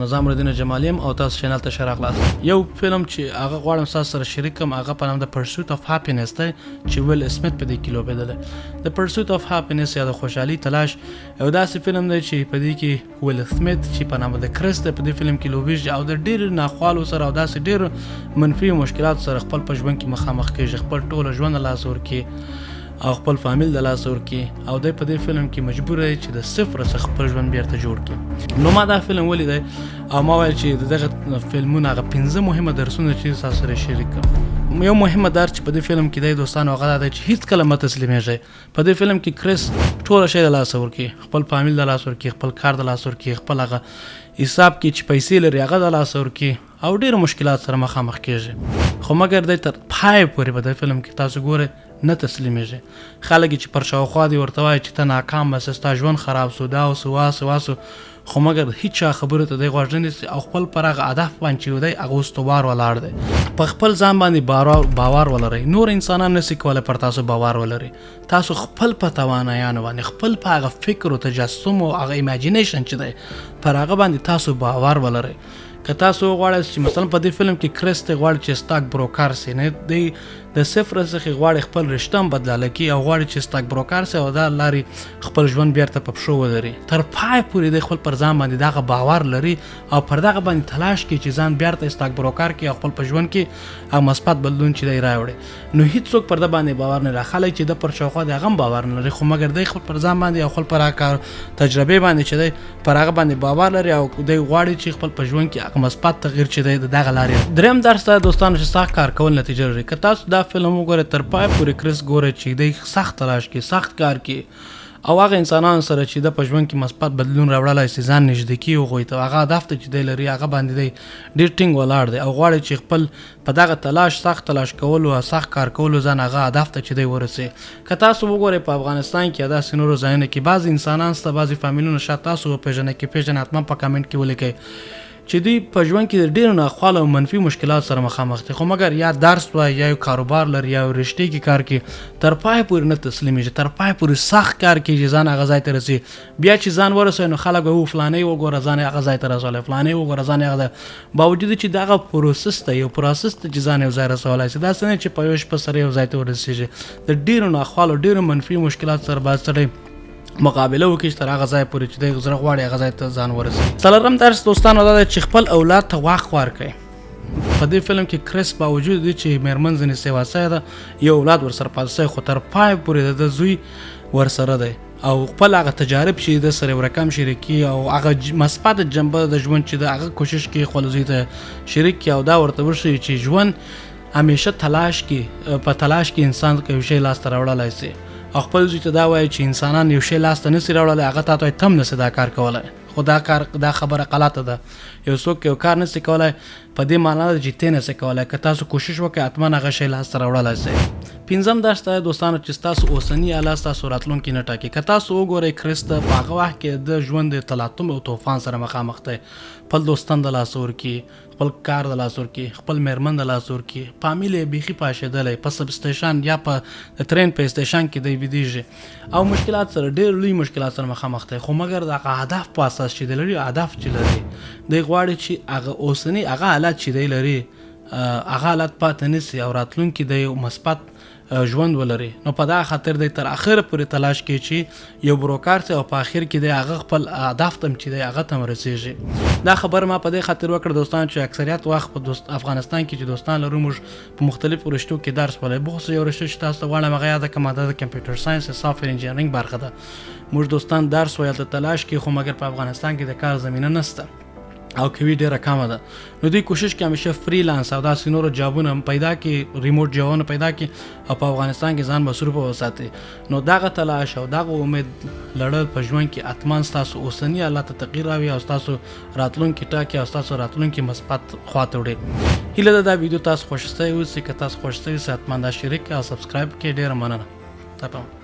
نظام الدین جمالیم او تاسو چینل ته ښه راغلاست. یو فلم چې هغه غواړم ستاسو سره شریک کړم هغه په نام د پرسوت اف هاپینس دی چې ویل سمیت په دې کې لوبېدلی. د پرسوت اف هاپینس یا د خوشحالي تلاش یو داسې فلم دی چې په دې کې ویل سمیت چې په نامه د کرس دی په دې فلم کې لوبېږي او د ډېرو ناخوالو سره او داسې ډېرو منفي مشکلاتو سره خپل په ژوند کې مخامخ کېږي، خپل ټوله ژوند له لاسه ورکړي او خپل فامیل د لاسه ورکړي او دی په دې فلم کې مجبور دی چې د صفر څخه خپل ژوند بیرته جوړ کړي. نو ما دا فلم ولیدی او ما ویل چې دغه فلمونه هغه 15 مهمه درسونه چې تاسو سره شریک کړم. یو مهمه درس چې په دې فلم کې دی دوستانو هغه دا دی چې هیڅکله مه تسلیمېږئ. په دې فلم کې کرس ټوله شی د لاسه ورکړي، خپل فامیل د لاسه ورکړي، خپل کار د لاسه ورکړي، خپل هغه حساب کې چې پیسې لري هغه د لاسه ورکړي او ډېرو مشکلات سره مخامخ کېږي. خو مګر دی تر پای پورې په دې فلم کې تاسو ګورئ نه تسلیمېږي. خلک چې پر شاوخوا دي ورته وایي چې ته ناکام بس ستا ژوند خراب سو دا وسو واسو واسو خو مګر هیچا خبرو ته دی غوږ نه نیسي او خپل پر هغه هدف باندې چې دی هغه استوار ولاړ دی. په خپل ځان باندې باور ولرئ. نور انسانان نسي کولی پر تاسو باور ولري. تاسو خپل په توانایانو باندې خپل په هغه فکر او تجسم او هغه ایمیجینیشن چې دی پر هغه باندې تاسو باور ولرئ. که تاسو غواړئ چې مثلا په دې فلم کې کرس ته غواړي چې سټاک بروکر سي نه دی د صفر څخه غواړي خپل رشته هم بدلاله کړي او غواړي چې سټاک بروکر سي او دا لارې خپل ژوند بیرته په پښو ودري. تر پای پورې د خپل پر ځان باندې دغه باور لري او پر دغه باندې تلاش کوي چې ځان بیرته سټاک بروکر کړي او خپل په ژوند کې هغه مثبت بدلون چې دی راوړي. نو هیڅوک پر د باندې باور نه راخلي چې د پر شاوخوا د هغه باور نه لري خو مګر د خپل پر ځان باندې او خپل پر کار تجربه باندې چې دی پر هغه باندې باور لري او د غواړي چې خپل په ژوند کې هغه مثبت تغییر چې دی د دغه لارې. دریم درس ته دوستانو چې سخت کار کول نتیجه لري. که تاسو دا فلم وګورئ تر پای پورې کرس ګورئ چې دی سخت تلاش کوي، سخت کار کوي او هغه انسانانو سره چې د په ژوند کې مثبت بدلون راوړلی سي ځان نږدې کوي هغوی ته هغه هدف ته چې دی لري هغه باندې دی ډېر ټینګ ولاړ دی او غواړي چې خپل په دغه تلاش سخت تلاش کولو او سخت کار کولو ځان هغه هدف ته چې دی ورسي. که تاسو وګورئ په افغانستان کې داسې نورو ځایونو کې بعضې انسانان شته بعضې فامیلونه شاید تاسو وپېژنئ که پېژنئ حتما په کامنټ کې ولیکئ چې دوی په ژوند کې د ډېرو ناخوالو او منفي مشکلات سره مخامخ دي خو مګر یا درس وایي یا یو کاروبار لري یا یو رشتې کې کار کوي تر پای پورې نه تسلیمېږي، تر پای پورې سخت کار کوي چې ځان هغه ځای ته رسي. بیا چې ځان ورسوي نو خلک به فلانی وګوره ځان یې هغه ځای ته رسولی، فلانی وګوره ځان یې هغه ځای باوجود چې دغه پروسس ته یو پروسس ته چې ځان یو ځای رسولی شي داسې نه چې په یو شپه سره یو ځای ته ورسېږي. د ډېرو ناخوالو ډېرو منفي مشکلات سره باید سړی مقابله وکړي چې تر هغه ځای پورې چې دی زړه غواړي هغه ځای ته ځان ورسوي. څلورم درس دوستانو دا دی چې خپل اولاد ته وخت ورکړئ. په دې فلم کې کرس باوجود دی چې میرمن ځینې سیوا سوی ده یو اولاد ورسره پاتې سوی خو تر پای پورې د زوی ورسره دی او خپل هغه تجارب چې د سره یو رقم شریکي او هغه مثبت جنبه د ژوند چې د هغه کوشش کوي خپل زوی ته شریک کړي او دا ورته وښیي چې ژوند همیشه تلاش کې په تلاش کې انسان یو شی لاسته راوړلی سي او خپل زوی ته دا وایي چې انسانان یو شی لاسته نسي راوړلی هغه تا ته تم نسي دا کار کولی خو دا خبره غلطه ده. یو څوک یو کار نسي کولی په دې معنا ده چې ته نسي کولی. که تاسو کوشش وکړئ حتما هغه شی لاسته راوړلی سئ. پنځم درس ته دوستانو چې ستاسو اوسني حالات ستاسو راتلونکي نه ټاکي. که تاسو وګورئ کرس ته په هغه وخت کې د ژوند د تلاطم او طوفان سره مخامخ دی. خپل دوستان د لاسه ورکړي، خپل کار د لاسه ورکړي، خپل میرمن د لاسه ورکړي، فامیل یې بیخي پاشېدلی په سب سټیشن یا په د ترین په سټیشن کې دی ویدېږي او مشکلات سره ډېر لوی مشکلات سره مخامخ دی خو مګر د هغه هدف په اساس چې دی لري هدف چې لري دی غواړي چې هغه اوسني هغه حالت چې دی لري هغه حالت پاتې نسي او راتلونکي دی یو مثبت ژوند ولري. نو په دغه خاطر دی تر اخره پورې تلاش کوي چې یو بروکر سي او په اخر کې دی هغه خپل هدف ته چې دی هغه ته هم رسېږي. دا خبره ما په دې خاطر وکړه دوستان چې اکثریت وخت په افغانستان کې چې دوستان لرو موږ په مختلفو رشتو کې درس ولای بخصوص یو رشته چې تاسو ته غواړم هغه یاده کړم دا د کمپیوټر ساینس او سافټویر انجینرینګ برخه ده. موږ دوستان درس وایي ته تلاش کوي خو مګر په افغانستان کې د کار زمینه نشته او کوي ډیره کمه ده. نو دوی کوشش کوي همیشه فریلانس او داسې نورو جابونه پیدا کړي ریموټ جابونه پیدا کړي او په افغانستان کې ځان مصروفه وساتي. نو دغه تلاش او دغه امید لرل په ژوند کې حتما ستاسو اوسني حالات ته تغییر راوړي او ستاسو راتلونکي ټاکي او ستاسو راتلونکي مثبت خواته وړي. هیله ده دا ویډیو تاسو خوښ شوی وي. که تاسو خوښ شوی حتما دا شریک او سبسکرایب کړئ. ډیره مننه.